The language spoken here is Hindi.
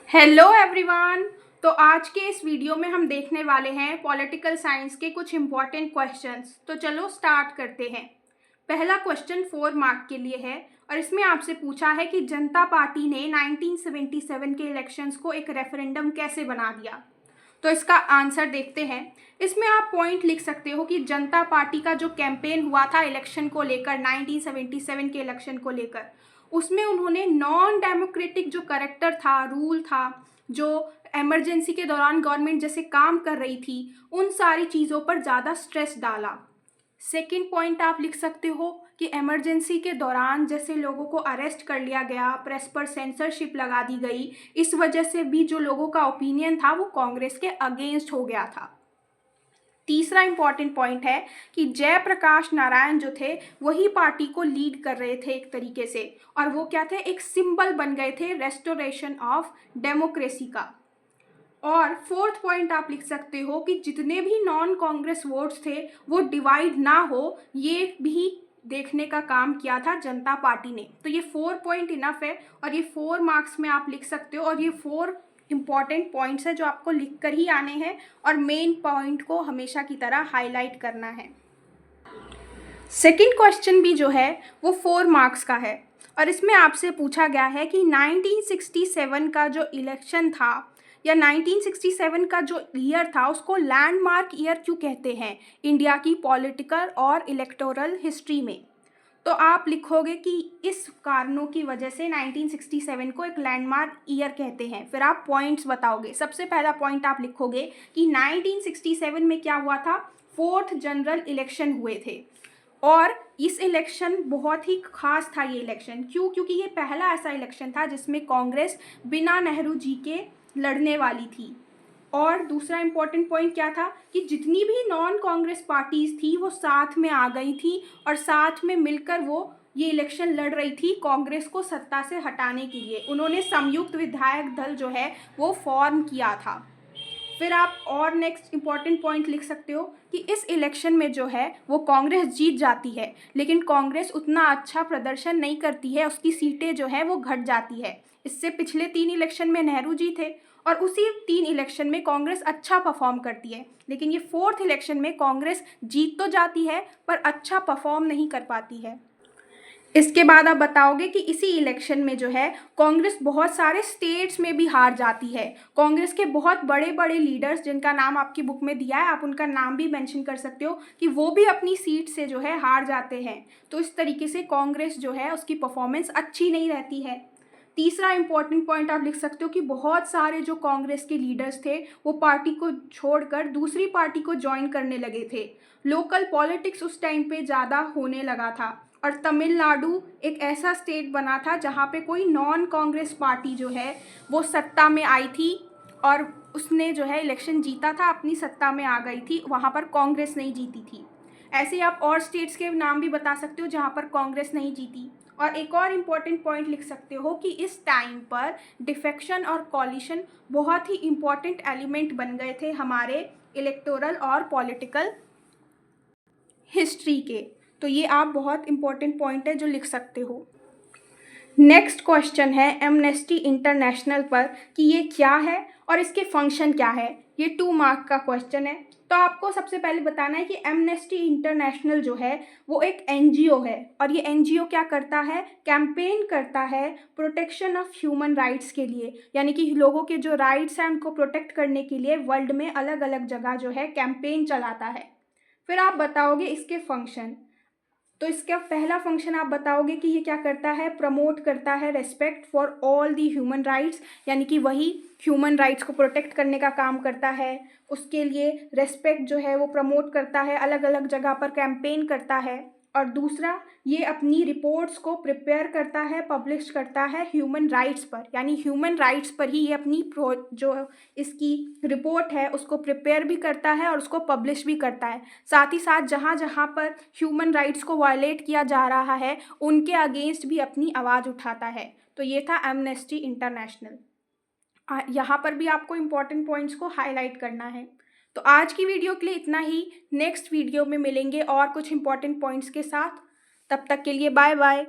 Hello everyone. तो आज के इस वीडियो में हम देखने वाले हैं पॉलिटिकल साइंस के कुछ इम्पॉर्टेंट क्वेश्चंस। तो चलो स्टार्ट करते हैं। पहला क्वेश्चन 4 मार्क के लिए है और इसमें आपसे पूछा है कि जनता पार्टी ने 1977 के इलेक्शंस को एक रेफरेंडम कैसे बना दिया। तो इसका आंसर देखते हैं। इसमें आप पॉइंट लिख सकते हो कि जनता पार्टी का जो कैंपेन हुआ था इलेक्शन को लेकर, 1977 के इलेक्शन को लेकर, उसमें उन्होंने नॉन डेमोक्रेटिक जो करेक्टर था, रूल था, जो इमरजेंसी के दौरान गवर्नमेंट जैसे काम कर रही थी, उन सारी चीज़ों पर ज़्यादा स्ट्रेस डाला। सेकेंड पॉइंट आप लिख सकते हो कि इमरजेंसी के दौरान जैसे लोगों को अरेस्ट कर लिया गया, प्रेस पर सेंसरशिप लगा दी गई, इस वजह से भी जो लोगों का ओपिनियन था वो कांग्रेस के अगेंस्ट हो गया था। तीसरा इंपॉर्टेंट पॉइंट है कि जयप्रकाश नारायण जो थे वही पार्टी को लीड कर रहे थे एक तरीके से, और वो क्या थे, एक सिंबल बन गए थे रेस्टोरेशन ऑफ डेमोक्रेसी का। और फोर्थ पॉइंट आप लिख सकते हो कि जितने भी नॉन कांग्रेस वोट्स थे वो डिवाइड ना हो, ये भी देखने का काम किया था जनता पार्टी ने। तो ये 4 पॉइंट इनफ है और ये 4 मार्क्स में आप लिख सकते हो, और ये 4 इंपॉर्टेंट पॉइंट्स है जो आपको लिख कर ही आने हैं और मेन पॉइंट को हमेशा की तरह हाईलाइट करना है। सेकेंड क्वेश्चन भी जो है वो 4 मार्क्स का है और इसमें आपसे पूछा गया है कि 1967 का जो इलेक्शन था या 1967 का जो ईयर था उसको लैंडमार्क ईयर क्यों कहते हैं इंडिया की पॉलिटिकल और इलेक्टोरल हिस्ट्री में। तो आप लिखोगे कि इस कारणों की वजह से 1967 को एक लैंडमार्क ईयर कहते हैं। फिर आप पॉइंट्स बताओगे। सबसे पहला पॉइंट आप लिखोगे कि 1967 में क्या हुआ था, 4th जनरल इलेक्शन हुए थे और इस इलेक्शन बहुत ही खास था। ये इलेक्शन क्यों? क्योंकि ये पहला ऐसा इलेक्शन था जिसमें कांग्रेस बिना नेहरू जी के लड़ने वाली थी। और दूसरा इंपॉर्टेंट पॉइंट क्या था कि जितनी भी नॉन कांग्रेस पार्टीज थी वो साथ में आ गई थी और साथ में मिलकर वो ये इलेक्शन लड़ रही थी कांग्रेस को सत्ता से हटाने के लिए। उन्होंने संयुक्त विधायक दल जो है वो फॉर्म किया था। फिर आप और नेक्स्ट इंपॉर्टेंट पॉइंट लिख सकते हो कि इस इलेक्शन में जो है वो कांग्रेस जीत जाती है, लेकिन कांग्रेस उतना अच्छा प्रदर्शन नहीं करती है, उसकी सीटें जो है वो घट जाती है। इससे पिछले 3 इलेक्शन में नेहरू जी थे और उसी 3 इलेक्शन में कांग्रेस अच्छा परफॉर्म करती है, लेकिन ये 4th इलेक्शन में कांग्रेस जीत तो जाती है पर अच्छा परफॉर्म नहीं कर पाती है। इसके बाद आप बताओगे कि इसी इलेक्शन में जो है कांग्रेस बहुत सारे स्टेट्स में भी हार जाती है। कांग्रेस के बहुत बड़े बड़े लीडर्स जिनका नाम आपकी बुक में दिया है, आप उनका नाम भी मेंशन कर सकते हो कि वो भी अपनी सीट से जो है हार जाते हैं। तो इस तरीके से कांग्रेस जो है उसकी परफॉर्मेंस अच्छी नहीं रहती है। तीसरा इंपॉर्टेंट पॉइंट आप लिख सकते हो कि बहुत सारे जो कांग्रेस के लीडर्स थे वो पार्टी को छोड़कर दूसरी पार्टी को ज्वाइन करने लगे थे। लोकल पॉलिटिक्स उस टाइम पे ज़्यादा होने लगा था और तमिलनाडु एक ऐसा स्टेट बना था जहाँ पे कोई नॉन कांग्रेस पार्टी जो है वो सत्ता में आई थी और उसने जो है इलेक्शन जीता था, अपनी सत्ता में आ गई थी। वहाँ पर कांग्रेस नहीं जीती थी। ऐसे ही आप और स्टेट्स के नाम भी बता सकते हो जहाँ पर कांग्रेस नहीं जीती। और एक और इम्पॉर्टेंट पॉइंट लिख सकते हो कि इस टाइम पर डिफेक्शन और कॉलिशन बहुत ही इम्पॉर्टेंट एलिमेंट बन गए थे हमारे इलेक्टोरल और पॉलिटिकल हिस्ट्री के। तो ये आप बहुत इम्पॉर्टेंट पॉइंट है जो लिख सकते हो। नेक्स्ट क्वेश्चन है एमनेस्टी इंटरनेशनल पर कि ये क्या है और इसके फंक्शन क्या है। ये 2 मार्क का क्वेश्चन है। तो आपको सबसे पहले बताना है कि एमनेस्टी इंटरनेशनल जो है वो एक एनजीओ है और ये एनजीओ क्या करता है, कैंपेन करता है प्रोटेक्शन ऑफ ह्यूमन राइट्स के लिए, यानी कि लोगों के जो राइट्स हैं उनको प्रोटेक्ट करने के लिए वर्ल्ड में अलग अलग जगह जो है कैंपेन चलाता है। फिर आप बताओगे इसके फंक्शन। तो इसका पहला फंक्शन आप बताओगे कि ये क्या करता है, प्रमोट करता है respect for all the human rights, यानी कि वही ह्यूमन राइट्स को प्रोटेक्ट करने का काम करता है। उसके लिए रेस्पेक्ट जो है वो प्रमोट करता है, अलग अलग जगह पर कैंपेन करता है। और दूसरा, ये अपनी रिपोर्ट्स को प्रिपेयर करता है, पब्लिश करता है ह्यूमन राइट्स पर, यानी ह्यूमन राइट्स पर ही ये अपनी जो इसकी रिपोर्ट है उसको प्रिपेयर भी करता है और उसको पब्लिश भी करता है। साथ ही साथ जहाँ जहाँ पर ह्यूमन राइट्स को वायलेट किया जा रहा है उनके अगेंस्ट भी अपनी आवाज़ उठाता है। तो ये था एमनेस्टी इंटरनेशनल। यहाँ पर भी आपको इम्पॉर्टेंट पॉइंट्स को हाईलाइट करना है। तो आज की वीडियो के लिए इतना ही। नेक्स्ट वीडियो में मिलेंगे और कुछ इम्पॉर्टेंट पॉइंट्स के साथ। तब तक के लिए बाय बाय।